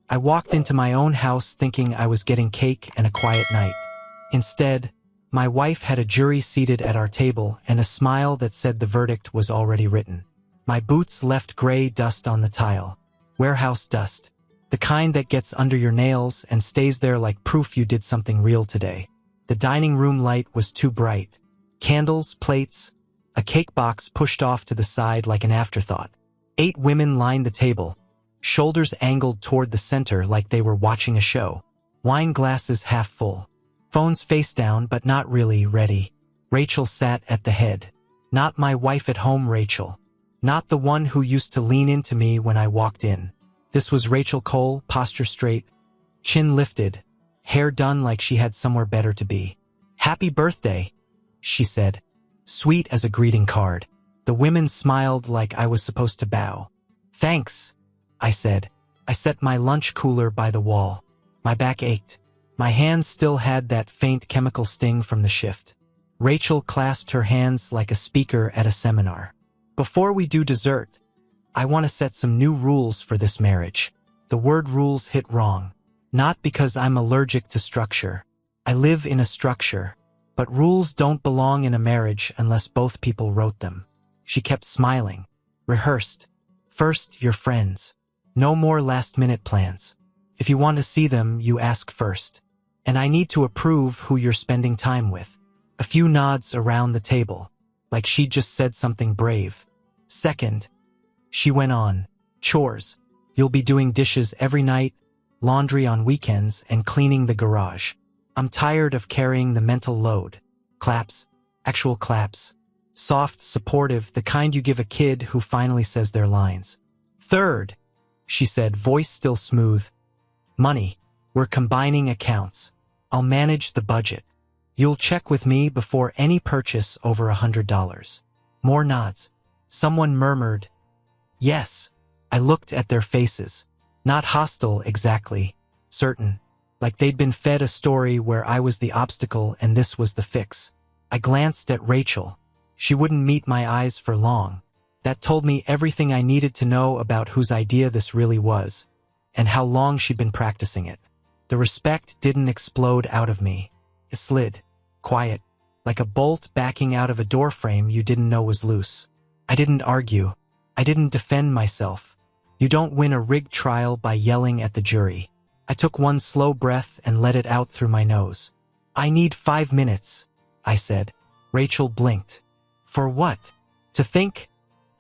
I walked into my own house thinking I was getting cake and a quiet night. Instead, my wife had a jury seated at our table and a smile that said the verdict was already written. My boots left gray dust on the tile. Warehouse dust. The kind that gets under your nails and stays there like proof you did something real today. The dining room light was too bright. Candles, plates, a cake box pushed off to the side like an afterthought. 8 women lined the table, shoulders angled toward the center like they were watching a show. Wine glasses half full. Phones face down but not really ready. Rachel sat at the head. Not my wife at home Rachel. Not the one who used to lean into me when I walked in. This was Rachel Cole, posture straight, chin lifted, hair done like she had somewhere better to be. "Happy birthday," she said, sweet as a greeting card. The women smiled like I was supposed to bow. "Thanks," I said. I set my lunch cooler by the wall. My back ached. My hands still had that faint chemical sting from the shift. Rachel clasped her hands like a speaker at a seminar. "Before we do dessert, I want to set some new rules for this marriage." The word rules hit wrong. Not because I'm allergic to structure. I live in a structure. But rules don't belong in a marriage unless both people wrote them. She kept smiling. Rehearsed. "First, your friends. No more last-minute plans. If you want to see them, you ask first. And I need to approve who you're spending time with." A few nods around the table, like she'd just said something brave. "Second," she went on, "chores. You'll be doing dishes every night, laundry on weekends, and cleaning the garage. I'm tired of carrying the mental load." Claps. Actual claps. Soft, supportive, the kind you give a kid who finally says their lines. "Third," she said, voice still smooth, "money. We're combining accounts. I'll manage the budget. You'll check with me before any purchase over $100. More nods. Someone murmured, "Yes." I looked at their faces. Not hostile exactly. Certain. Like they'd been fed a story where I was the obstacle and this was the fix. I glanced at Rachel. She wouldn't meet my eyes for long. That told me everything I needed to know about whose idea this really was, and how long she'd been practicing it. The respect didn't explode out of me. It slid. Quiet. Like a bolt backing out of a doorframe you didn't know was loose. I didn't argue. I didn't defend myself. You don't win a rigged trial by yelling at the jury. I took one slow breath and let it out through my nose. "I need 5 minutes," I said. Rachel blinked. "For what?" "To think,"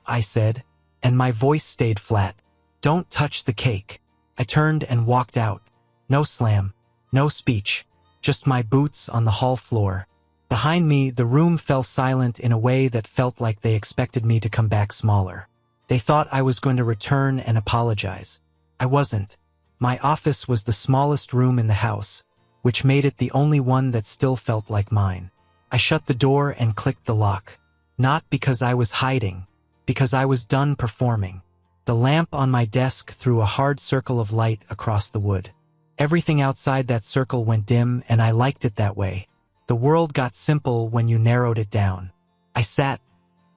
I said, and my voice stayed flat. "Don't touch the cake." I turned and walked out. No slam, no speech, just my boots on the hall floor. Behind me, the room fell silent in a way that felt like they expected me to come back smaller. They thought I was going to return and apologize. I wasn't. My office was the smallest room in the house, which made it the only one that still felt like mine. I shut the door and clicked the lock. Not because I was hiding, because I was done performing. The lamp on my desk threw a hard circle of light across the wood. Everything outside that circle went dim, and I liked it that way. The world got simple when you narrowed it down. I sat,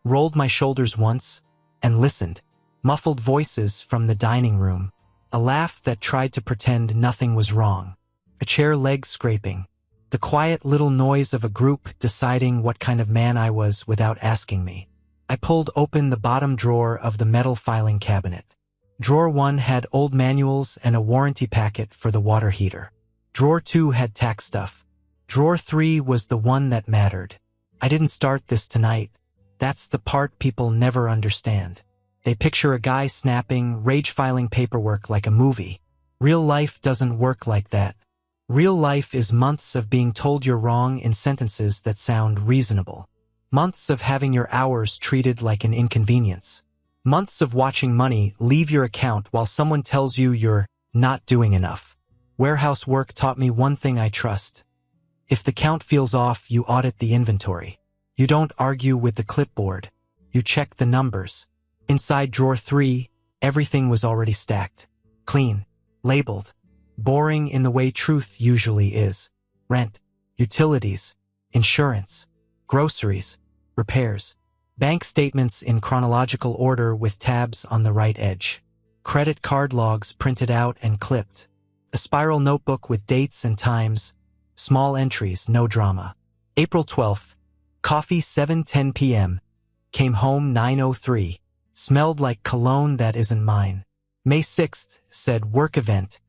rolled my shoulders once, and listened. Muffled voices from the dining room. A laugh that tried to pretend nothing was wrong. A chair leg scraping. The quiet little noise of a group deciding what kind of man I was without asking me. I pulled open the bottom drawer of the metal filing cabinet. Drawer 1 had old manuals and a warranty packet for the water heater. Drawer 2 had tax stuff. Drawer 3 was the one that mattered. I didn't start this tonight. That's the part people never understand. They picture a guy snapping, rage-filing paperwork like a movie. Real life doesn't work like that. Real life is months of being told you're wrong in sentences that sound reasonable. Months of having your hours treated like an inconvenience. Months of watching money leave your account while someone tells you you're not doing enough. Warehouse work taught me one thing I trust. If the count feels off, you audit the inventory. You don't argue with the clipboard. You check the numbers. Inside drawer 3, everything was already stacked. Clean. Labeled. Boring in the way truth usually is. Rent. Utilities. Insurance. Groceries. Repairs. Bank statements in chronological order with tabs on the right edge. credit card logs printed out and clipped, a spiral notebook with dates and times, small entries, no drama. April 12th, coffee 7:10 p.m., came home 9:03, smelled like cologne that isn't mine. May 6th, said work event,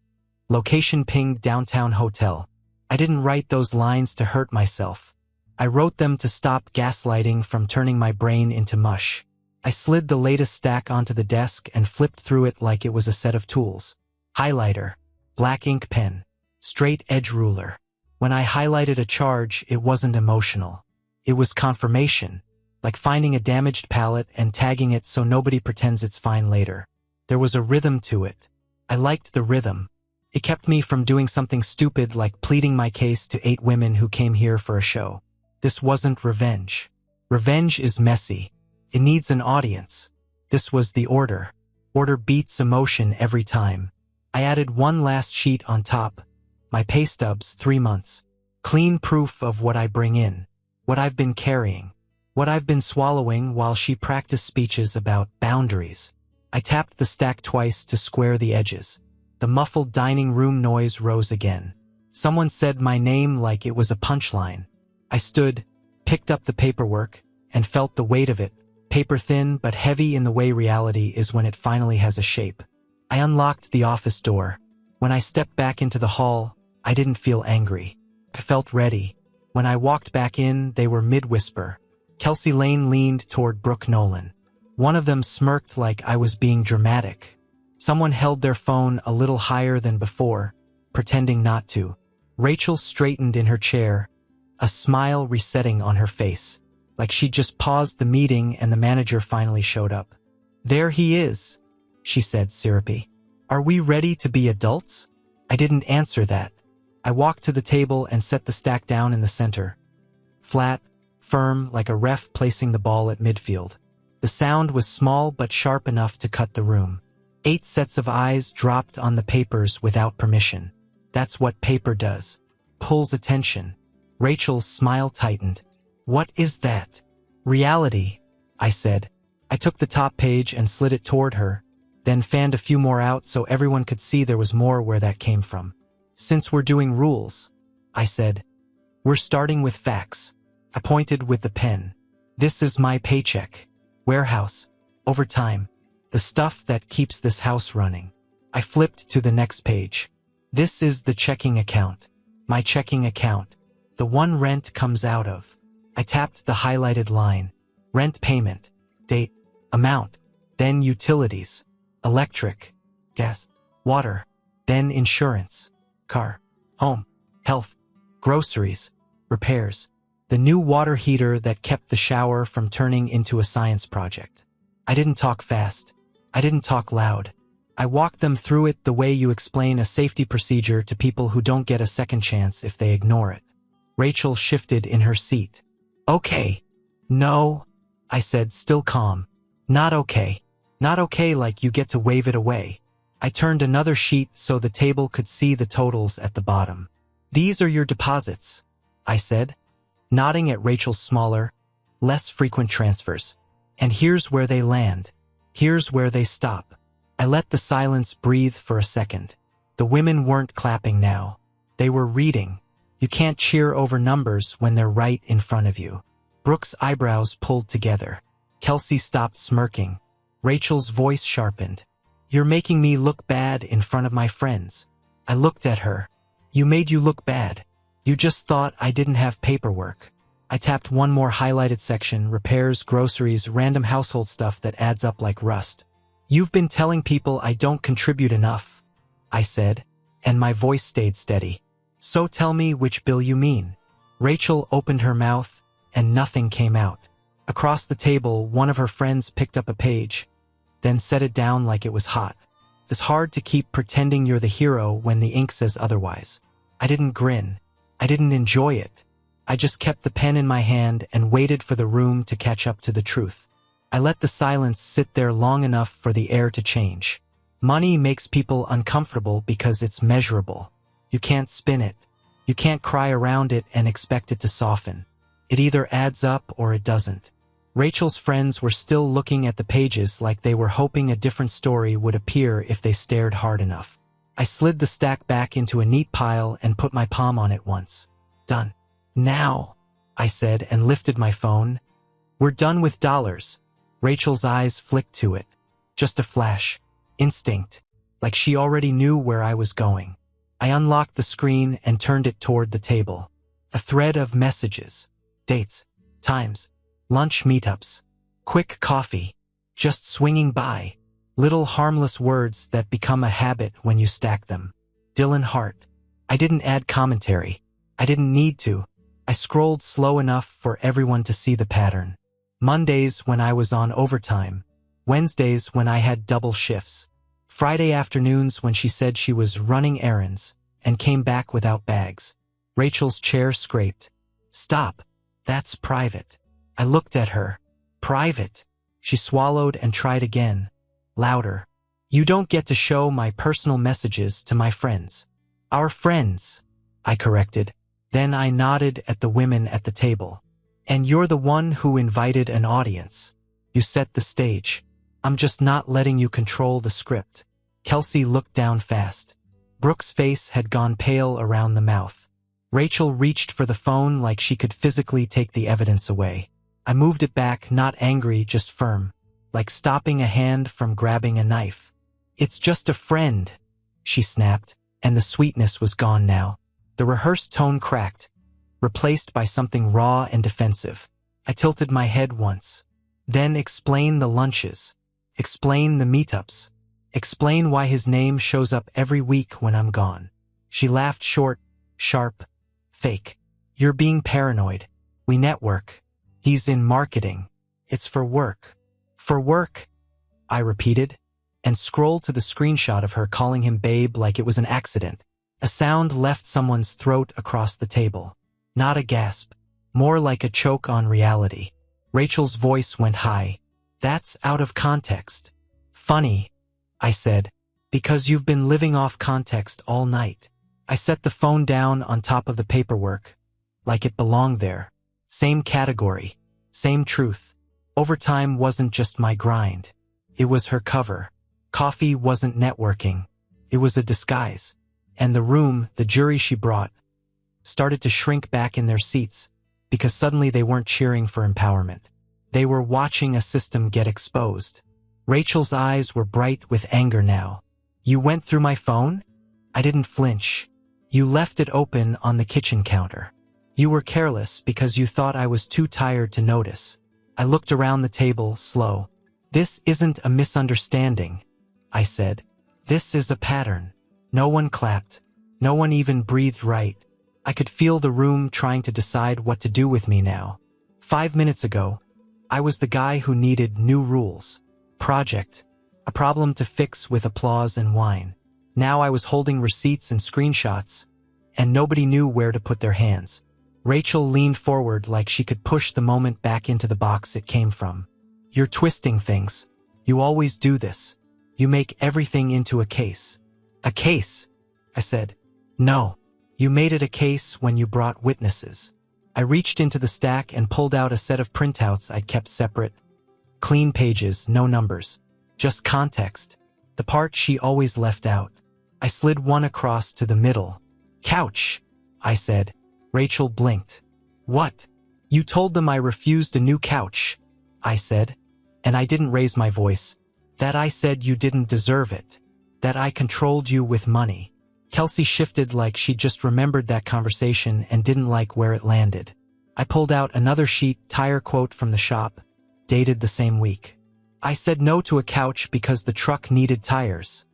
location pinged downtown hotel. I didn't write those lines to hurt myself. I wrote them to stop gaslighting from turning my brain into mush. I slid the latest stack onto the desk and flipped through it like it was a set of tools. Highlighter, black ink pen, straight edge ruler. When I highlighted a charge, it wasn't emotional. It was confirmation, like finding a damaged palette and tagging it so nobody pretends it's fine later. There was a rhythm to it. I liked the rhythm. It kept me from doing something stupid like pleading my case to 8 women who came here for a show. This wasn't revenge. Revenge is messy. It needs an audience. This was the order. Order beats emotion every time. I added one last sheet on top. My pay stubs, 3 months. Clean proof of what I bring in. What I've been carrying. What I've been swallowing while she practiced speeches about boundaries. I tapped the stack twice to square the edges. The muffled dining room noise rose again. Someone said my name like it was a punchline. I stood, picked up the paperwork, and felt the weight of it, paper thin but heavy in the way reality is when it finally has a shape. I unlocked the office door. When I stepped back into the hall, I didn't feel angry. I felt ready. When I walked back in, they were mid-whisper. Kelsey Lane leaned toward Brooke Nolan. One of them smirked like I was being dramatic. Someone held their phone a little higher than before, pretending not to. Rachel straightened in her chair, a smile resetting on her face, like she'd just paused the meeting and the manager finally showed up. There he is, she said syrupy. Are we ready to be adults? I didn't answer that. I walked to the table and set the stack down in the center. Flat, firm, like a ref placing the ball at midfield. The sound was small but sharp enough to cut the room. 8 sets of eyes dropped on the papers without permission. That's what paper does. Pulls attention. Rachel's smile tightened. What is that? Reality, I said. I took the top page and slid it toward her, then fanned a few more out so everyone could see there was more where that came from. Since we're doing rules, I said, we're starting with facts. I pointed with the pen. This is my paycheck. Warehouse. Overtime. The stuff that keeps this house running. I flipped to the next page. This is the checking account. My checking account. The one rent comes out of. I tapped the highlighted line. Rent payment. Date. Amount. Then utilities. Electric. Gas. Water. Then insurance. Car. Home. Health. Groceries. Repairs. The new water heater that kept the shower from turning into a science project. I didn't talk fast. I didn't talk loud. I walked them through it the way you explain a safety procedure to people who don't get a second chance if they ignore it. Rachel shifted in her seat. Okay. No, I said, still calm. Not okay. Not okay like you get to wave it away. I turned another sheet so the table could see the totals at the bottom. These are your deposits, I said, nodding at Rachel's smaller, less frequent transfers. And here's where they land. Here's where they stop. I let the silence breathe for a second. The women weren't clapping now. They were reading. You can't cheer over numbers when they're right in front of you. Brooke's eyebrows pulled together. Kelsey stopped smirking. Rachel's voice sharpened. You're making me look bad in front of my friends. I looked at her. You made you look bad. You just thought I didn't have paperwork. I tapped one more highlighted section, repairs, groceries, random household stuff that adds up like rust. You've been telling people I don't contribute enough, I said, and my voice stayed steady. So tell me which bill you mean. Rachel opened her mouth, and nothing came out. Across the table, one of her friends picked up a page, then set it down like it was hot. It's hard to keep pretending you're the hero when the ink says otherwise. I didn't grin. I didn't enjoy it. I just kept the pen in my hand and waited for the room to catch up to the truth. I let the silence sit there long enough for the air to change. Money makes people uncomfortable because it's measurable. You can't spin it. You can't cry around it and expect it to soften. It either adds up or it doesn't. Rachel's friends were still looking at the pages like they were hoping a different story would appear if they stared hard enough. I slid the stack back into a neat pile and put my palm on it once. Done. Now, I said and lifted my phone. We're done with dollars. Rachel's eyes flicked to it. Just a flash. Instinct. Like she already knew where I was going. I unlocked the screen and turned it toward the table. A thread of messages. Dates. Times. Lunch meetups. Quick coffee. Just swinging by. Little harmless words that become a habit when you stack them. Dylan Hart. I didn't add commentary. I didn't need to. I scrolled slow enough for everyone to see the pattern. Mondays when I was on overtime. Wednesdays when I had double shifts. Friday afternoons when she said she was running errands and came back without bags. Rachel's chair scraped. Stop. That's private. I looked at her. Private. She swallowed and tried again. Louder. You don't get to show my personal messages to my friends. Our friends, I corrected. Then I nodded at the women at the table. And you're the one who invited an audience. You set the stage. I'm just not letting you control the script. Kelsey looked down fast. Brooke's face had gone pale around the mouth. Rachel reached for the phone like she could physically take the evidence away. I moved it back, not angry, just firm. Like stopping a hand from grabbing a knife. It's just a friend, she snapped, and the sweetness was gone now. The rehearsed tone cracked, replaced by something raw and defensive. I tilted my head once. Then explain the lunches. Explain the meetups. Explain why his name shows up every week when I'm gone. She laughed short, sharp, fake. You're being paranoid. We network. He's in marketing. It's for work. For work, I repeated, and scrolled to the screenshot of her calling him babe like it was an accident. A sound left someone's throat across the table. Not a gasp, more like a choke on reality. Rachel's voice went high. That's out of context. Funny, I said, because you've been living off context all night. I set the phone down on top of the paperwork, like it belonged there. Same category, same truth. Overtime wasn't just my grind. It was her cover. Coffee wasn't networking. It was a disguise. And the room, the jury she brought, started to shrink back in their seats because suddenly they weren't cheering for empowerment. They were watching a system get exposed. Rachel's eyes were bright with anger now. You went through my phone? I didn't flinch. You left it open on the kitchen counter. You were careless because you thought I was too tired to notice. I looked around the table, slow. This isn't a misunderstanding, I said. This is a pattern. No one clapped. No one even breathed right. I could feel the room trying to decide what to do with me now. 5 minutes ago, I was the guy who needed new rules. Project. A problem to fix with applause and wine. Now I was holding receipts and screenshots, and nobody knew where to put their hands. Rachel leaned forward like she could push the moment back into the box it came from. You're twisting things. You always do this. You make everything into a case. A case, I said. No. You made it a case when you brought witnesses. I reached into the stack and pulled out a set of printouts I'd kept separate. Clean pages, no numbers. Just context. The part she always left out. I slid one across to the middle. Couch, I said. Rachel blinked. What? You told them I refused a new couch, I said. And I didn't raise my voice. That I said you didn't deserve it. That I controlled you with money. Kelsey shifted like she just remembered that conversation and didn't like where it landed. I pulled out another sheet, tire quote from the shop, dated the same week. I said no to a couch because the truck needed tires.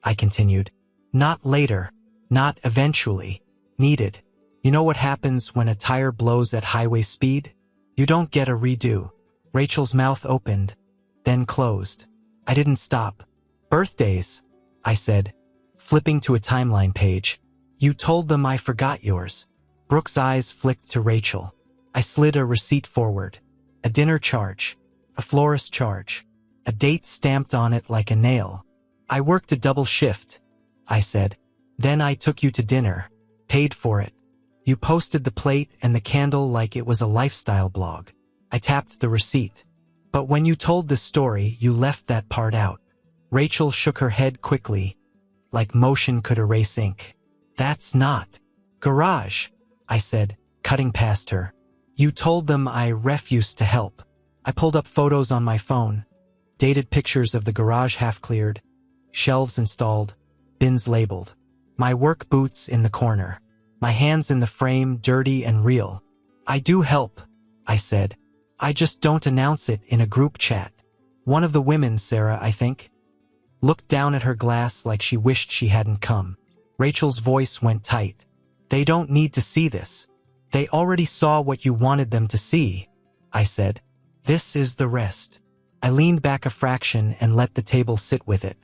I continued. Not later. Not eventually. Needed. You know what happens when a tire blows at highway speed? You don't get a redo. Rachel's mouth opened, then closed. I didn't stop. Birthdays, I said, flipping to a timeline page. You told them I forgot yours. Brooke's eyes flicked to Rachel. I slid a receipt forward. A dinner charge. A florist charge. A date stamped on it like a nail. I worked a double shift, I said. Then I took you to dinner. Paid for it. You posted the plate and the candle like it was a lifestyle blog. I tapped the receipt. But when you told this story, you left that part out. Rachel shook her head quickly, like motion could erase ink. That's not. Garage, I said, cutting past her. You told them I refused to help. I pulled up photos on my phone, dated pictures of the garage half cleared, shelves installed, bins labeled. My work boots in the corner. My hands in the frame, dirty and real. I do help, I said. I just don't announce it in a group chat. One of the women, Sarah, I think, looked down at her glass like she wished she hadn't come. Rachel's voice went tight. They don't need to see this. They already saw what you wanted them to see, I said. This is the rest. I leaned back a fraction and let the table sit with it.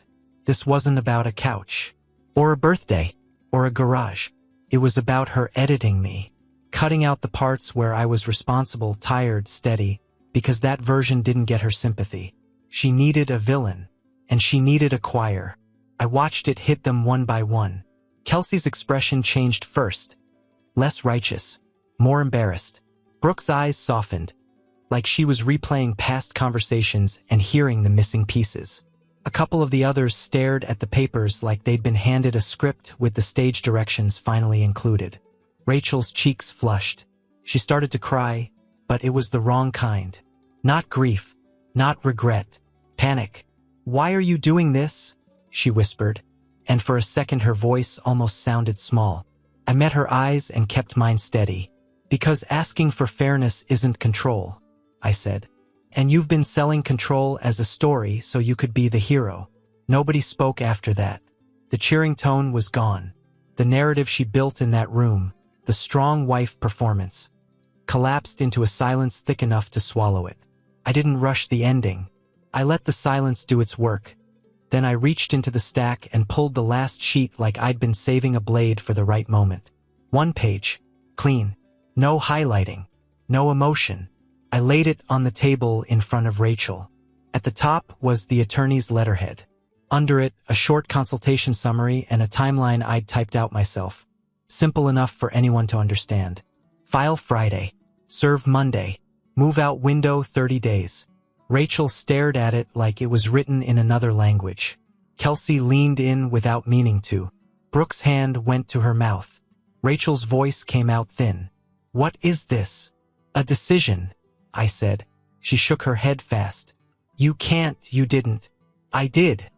This wasn't about a couch, or a birthday, or a garage. It was about her editing me, cutting out the parts where I was responsible, tired, steady, because that version didn't get her sympathy. She needed a villain, and she needed a choir. I watched it hit them one by one. Kelsey's expression changed first. Less righteous, more embarrassed. Brooke's eyes softened, like she was replaying past conversations and hearing the missing pieces. A couple of the others stared at the papers like they'd been handed a script with the stage directions finally included. Rachel's cheeks flushed. She started to cry, but it was the wrong kind. Not grief, not regret, panic. Why are you doing this? She whispered, and for a second her voice almost sounded small. I met her eyes and kept mine steady. Because asking for fairness isn't control, I said. And you've been selling control as a story so you could be the hero. Nobody spoke after that. The cheering tone was gone. The narrative she built in that room, the strong wife performance, collapsed into a silence thick enough to swallow it. I didn't rush the ending. I let the silence do its work. Then I reached into the stack and pulled the last sheet like I'd been saving a blade for the right moment. One page, clean, no highlighting, no emotion. I laid it on the table in front of Rachel. At the top was the attorney's letterhead. Under it, a short consultation summary and a timeline I'd typed out myself. Simple enough for anyone to understand. File Friday. Serve Monday. Move out window 30 days. Rachel stared at it like it was written in another language. Kelsey leaned in without meaning to. Brooke's hand went to her mouth. Rachel's voice came out thin. What is this? A decision, I said. She shook her head fast. You can't, you didn't. I did,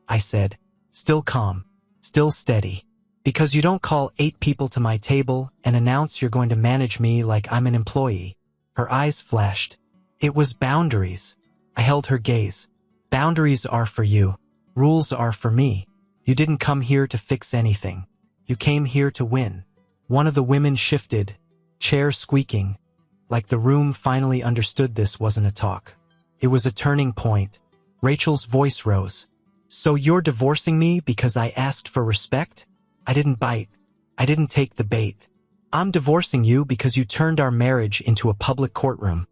I said, still calm, still steady. Because you don't call 8 people to my table and announce you're going to manage me like I'm an employee. Her eyes flashed. It was boundaries. I held her gaze. Boundaries are for you. Rules are for me. You didn't come here to fix anything. You came here to win. One of the women shifted, chair squeaking, like the room finally understood this wasn't a talk. It was a turning point. Rachel's voice rose. So you're divorcing me because I asked for respect? I didn't bite. I didn't take the bait. I'm divorcing you because you turned our marriage into a public courtroom,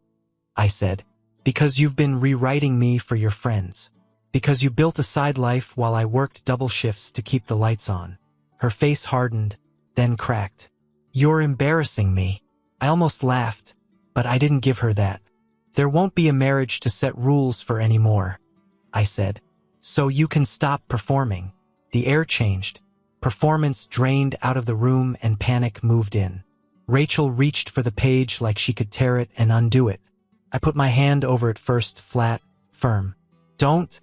I said. Because you've been rewriting me for your friends. Because you built a side life while I worked double shifts to keep the lights on. Her face hardened, then cracked. You're embarrassing me. I almost laughed, but I didn't give her that. There won't be a marriage to set rules for anymore, I said. So you can stop performing. The air changed. Performance drained out of the room and panic moved in. Rachel reached for the page like she could tear it and undo it. I put my hand over it first, flat, firm. Don't,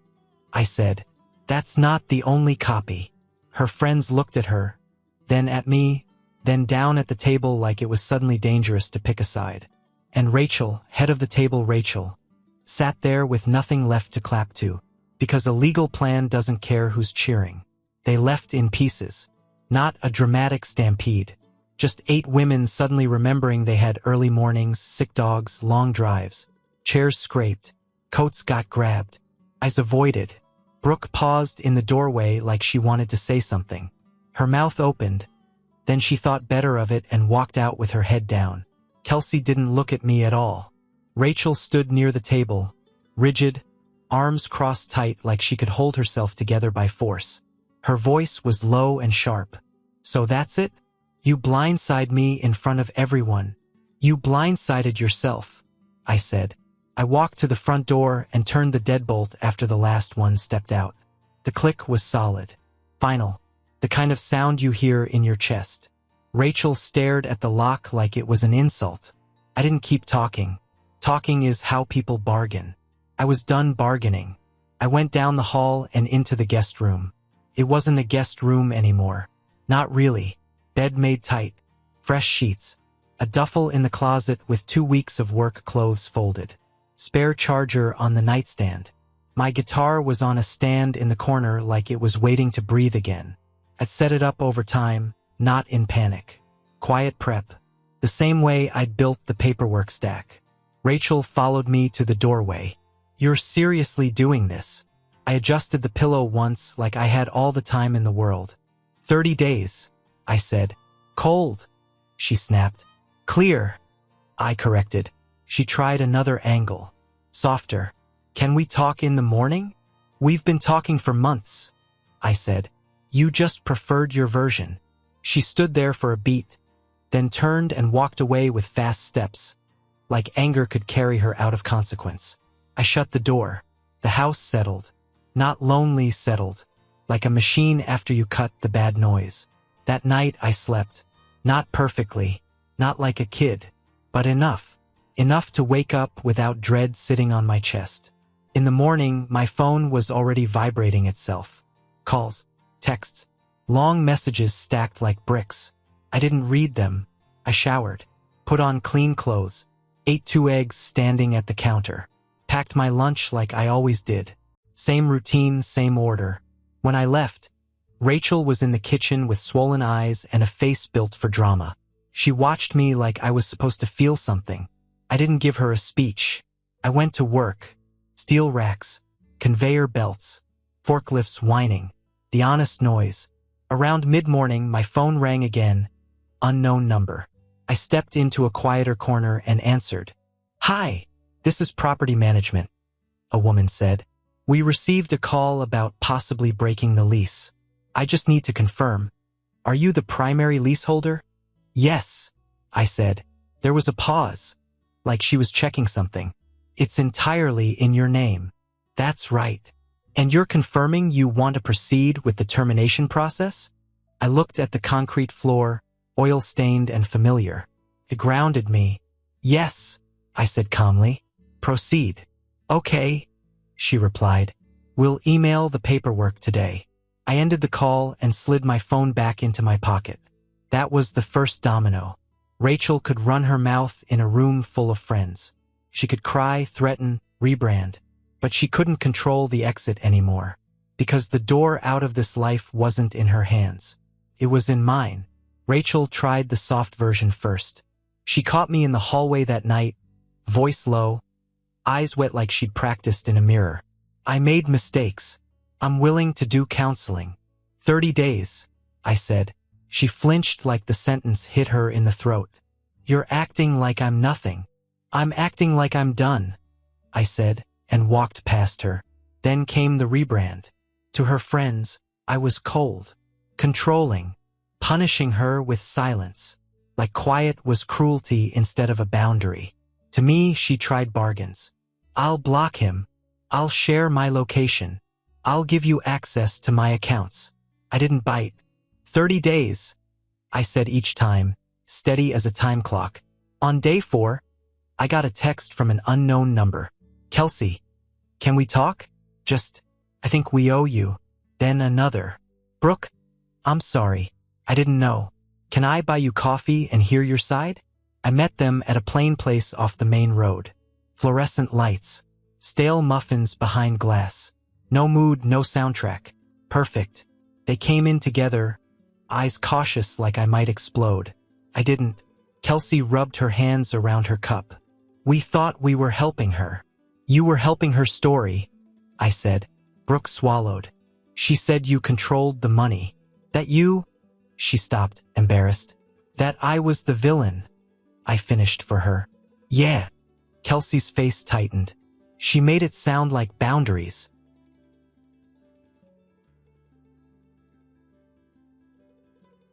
I said. That's not the only copy. Her friends looked at her, then at me, then down at the table like it was suddenly dangerous to pick a side. And Rachel, head of the table Rachel, sat there with nothing left to clap to, because a legal plan doesn't care who's cheering. They left in pieces. Not a dramatic stampede. Just 8 women suddenly remembering they had early mornings, sick dogs, long drives. Chairs scraped. Coats got grabbed. Eyes avoided. Brooke paused in the doorway like she wanted to say something. Her mouth opened. Then she thought better of it and walked out with her head down. Kelsey didn't look at me at all. Rachel stood near the table, rigid, arms crossed tight like she could hold herself together by force. Her voice was low and sharp. So that's it? You blindside me in front of everyone. You blindsided yourself. I said. I walked to the front door and turned the deadbolt after the last one stepped out. The click was solid. Final. The kind of sound you hear in your chest. Rachel stared at the lock like it was an insult. I didn't keep talking. Talking is how people bargain. I was done bargaining. I went down the hall and into the guest room. It wasn't a guest room anymore. Not really. Bed made tight. Fresh sheets. A duffel in the closet with 2 weeks of work clothes folded. Spare charger on the nightstand. My guitar was on a stand in the corner like it was waiting to breathe again. I'd set it up over time, not in panic. Quiet prep. The same way I'd built the paperwork stack. Rachel followed me to the doorway. You're seriously doing this? I adjusted the pillow once like I had all the time in the world. 30 days, I said. Cold, she snapped. Clear, I corrected. She tried another angle. Softer. Can we talk in the morning? We've been talking for months, I said. You just preferred your version. She stood there for a beat, then turned and walked away with fast steps, like anger could carry her out of consequence. I shut the door. The house settled. Not lonely settled, like a machine after you cut the bad noise. That night I slept. Not perfectly, not like a kid, but enough. Enough to wake up without dread sitting on my chest. In the morning, my phone was already vibrating itself. Calls, texts, long messages stacked like bricks. I didn't read them. I showered, put on clean clothes, ate 2 eggs standing at the counter, packed my lunch like I always did. Same routine, same order. When I left, Rachel was in the kitchen with swollen eyes and a face built for drama. She watched me like I was supposed to feel something. I didn't give her a speech. I went to work. Steel racks, conveyor belts, forklifts whining, the honest noise. Around mid-morning, my phone rang again. Unknown number. I stepped into a quieter corner and answered. Hi, this is property management, a woman said. We received a call about possibly breaking the lease. I just need to confirm. Are you the primary leaseholder? Yes, I said. There was a pause, like she was checking something. It's entirely in your name. That's right. And you're confirming you want to proceed with the termination process? I looked at the concrete floor, oil-stained and familiar. It grounded me. Yes, I said calmly. Proceed. Okay, she replied. We'll email the paperwork today. I ended the call and slid my phone back into my pocket. That was the first domino. Rachel could run her mouth in a room full of friends. She could cry, threaten, rebrand, but she couldn't control the exit anymore, because the door out of this life wasn't in her hands. It was in mine. Rachel tried the soft version first. She caught me in the hallway that night, voice low, eyes wet like she'd practiced in a mirror. I made mistakes. I'm willing to do counseling. 30 days, I said. She flinched like the sentence hit her in the throat. You're acting like I'm nothing. I'm acting like I'm done, I said, and walked past her. Then came the rebrand. To her friends, I was cold, controlling, punishing her with silence, like quiet was cruelty instead of a boundary. To me, she tried bargains. I'll block him. I'll share my location. I'll give you access to my accounts. I didn't bite. 30 days, I said each time, steady as a time clock. On day 4, I got a text from an unknown number. Kelsey, can we talk? I think we owe you. Then another. Brooke, I'm sorry. I didn't know. Can I buy you coffee and hear your side? I met them at a plain place off the main road. Fluorescent lights. Stale muffins behind glass. No mood, no soundtrack. Perfect. They came in together, eyes cautious like I might explode. I didn't. Kelsey rubbed her hands around her cup. We thought we were helping her. You were helping her story, I said. Brooke swallowed. She said you controlled the money. That you... She stopped, embarrassed. That I was the villain. I finished for her. Yeah. Kelsey's face tightened. She made it sound like boundaries.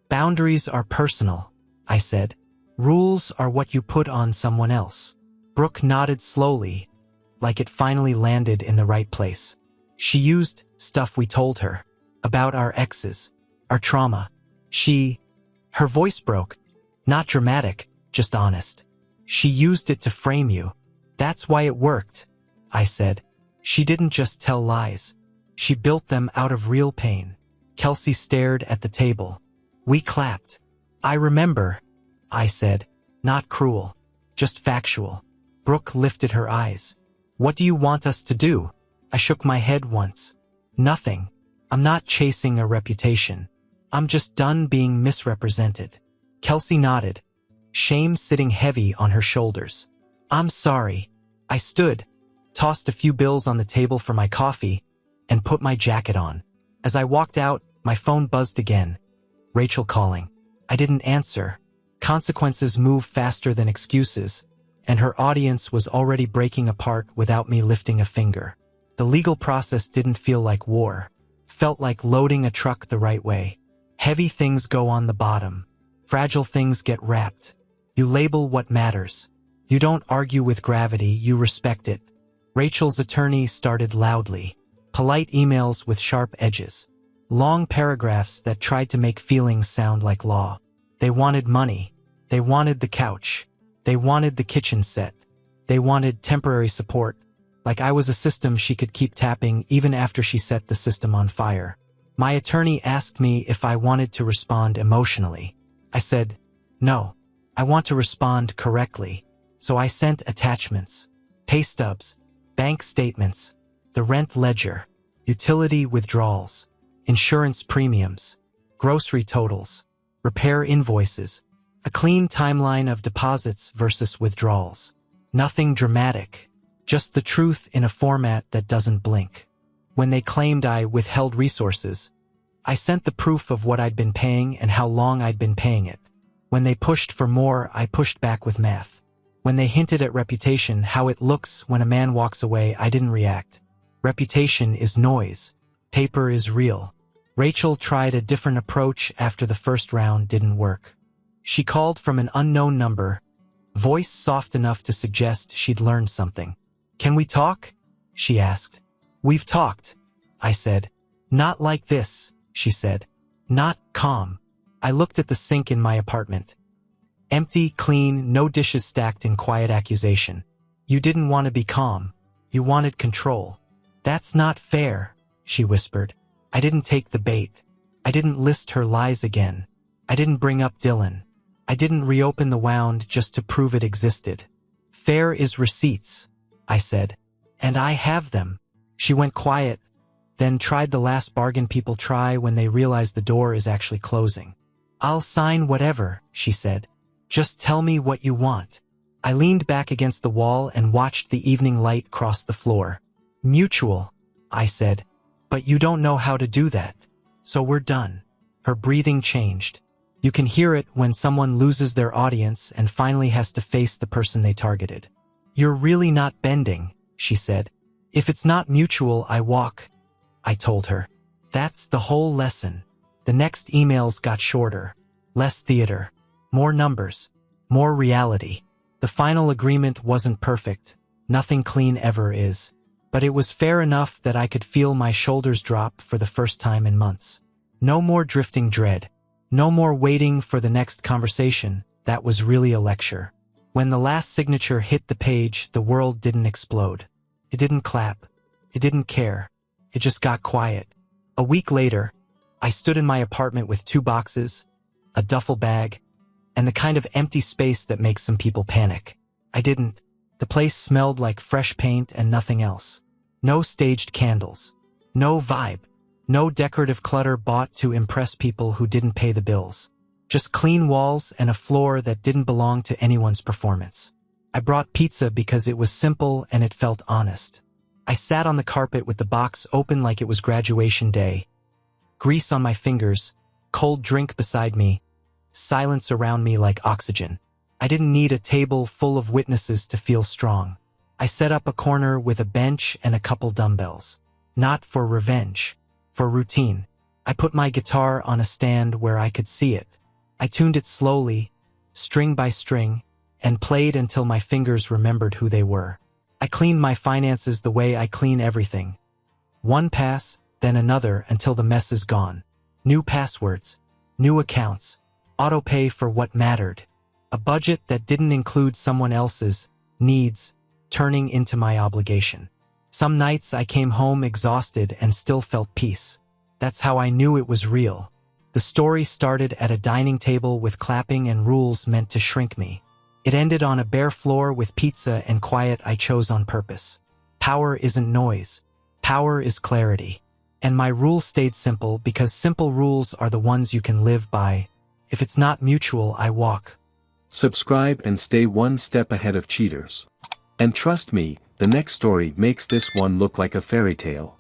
Boundaries are personal, I said. Rules are what you put on someone else. Brooke nodded slowly, like it finally landed in the right place. She used stuff we told her about our exes, our trauma. Her voice broke. Not dramatic, just honest. She used it to frame you. That's why it worked, I said. She didn't just tell lies. She built them out of real pain. Kelsey stared at the table. We clapped. I remember, I said. Not cruel, just factual. Brooke lifted her eyes. What do you want us to do? I shook my head once. Nothing. I'm not chasing a reputation. I'm just done being misrepresented. Kelsey nodded, shame sitting heavy on her shoulders. I'm sorry. I stood, tossed a few bills on the table for my coffee, and put my jacket on. As I walked out, my phone buzzed again. Rachel calling. I didn't answer. Consequences move faster than excuses, and her audience was already breaking apart without me lifting a finger. The legal process didn't feel like war. Felt like loading a truck the right way. Heavy things go on the bottom. Fragile things get wrapped. You label what matters. You don't argue with gravity, you respect it. Rachel's attorney started loudly. Polite emails with sharp edges. Long paragraphs that tried to make feelings sound like law. They wanted money. They wanted the couch. They wanted the kitchen set. They wanted temporary support, like I was a system she could keep tapping even after she set the system on fire. My attorney asked me if I wanted to respond emotionally. I said, no, I want to respond correctly. So I sent attachments, pay stubs, bank statements, the rent ledger, utility withdrawals, insurance premiums, grocery totals, repair invoices, a clean timeline of deposits versus withdrawals. Nothing dramatic, just the truth in a format that doesn't blink. When they claimed I withheld resources, I sent the proof of what I'd been paying and how long I'd been paying it. When they pushed for more, I pushed back with math. When they hinted at reputation, how it looks when a man walks away, I didn't react. Reputation is noise. Paper is real. Rachel tried a different approach after the first round didn't work. She called from an unknown number, voice soft enough to suggest she'd learned something. Can we talk? She asked. We've talked, I said. Not like this, she said. Not calm. I looked at the sink in my apartment. Empty, clean, no dishes stacked in quiet accusation. You didn't want to be calm. You wanted control. That's not fair, she whispered. I didn't take the bait. I didn't list her lies again. I didn't bring up Dylan. I didn't reopen the wound just to prove it existed. Fair is receipts, I said. And I have them. She went quiet, then tried the last bargain people try when they realize the door is actually closing. I'll sign whatever, she said. Just tell me what you want. I leaned back against the wall and watched the evening light cross the floor. Mutual, I said. But you don't know how to do that. So we're done. Her breathing changed. You can hear it when someone loses their audience and finally has to face the person they targeted. You're really not bending, she said. If it's not mutual, I walk, I told her. That's the whole lesson. The next emails got shorter. Less theater. More numbers. More reality. The final agreement wasn't perfect. Nothing clean ever is. But it was fair enough that I could feel my shoulders drop for the first time in months. No more drifting dread. No more waiting for the next conversation. That was really a lecture. When the last signature hit the page, the world didn't explode. It didn't clap. It didn't care. It just got quiet. A week later, I stood in my apartment with 2 boxes, a duffel bag, and the kind of empty space that makes some people panic. I didn't. The place smelled like fresh paint and nothing else. No staged candles. No vibe. No decorative clutter bought to impress people who didn't pay the bills. Just clean walls and a floor that didn't belong to anyone's performance. I brought pizza because it was simple and it felt honest. I sat on the carpet with the box open like it was graduation day. Grease on my fingers, cold drink beside me, silence around me like oxygen. I didn't need a table full of witnesses to feel strong. I set up a corner with a bench and a couple dumbbells. Not for revenge. For routine. I put my guitar on a stand where I could see it. I tuned it slowly, string by string, and played until my fingers remembered who they were. I cleaned my finances the way I clean everything. One pass, then another until the mess is gone. New passwords, new accounts, auto-pay for what mattered. A budget that didn't include someone else's needs, turning into my obligation. Some nights I came home exhausted and still felt peace. That's how I knew it was real. The story started at a dining table with clapping and rules meant to shrink me. It ended on a bare floor with pizza and quiet I chose on purpose. Power isn't noise. Power is clarity. And my rule stayed simple because simple rules are the ones you can live by. If it's not mutual, I walk. Subscribe and stay one step ahead of cheaters. And trust me, the next story makes this one look like a fairy tale.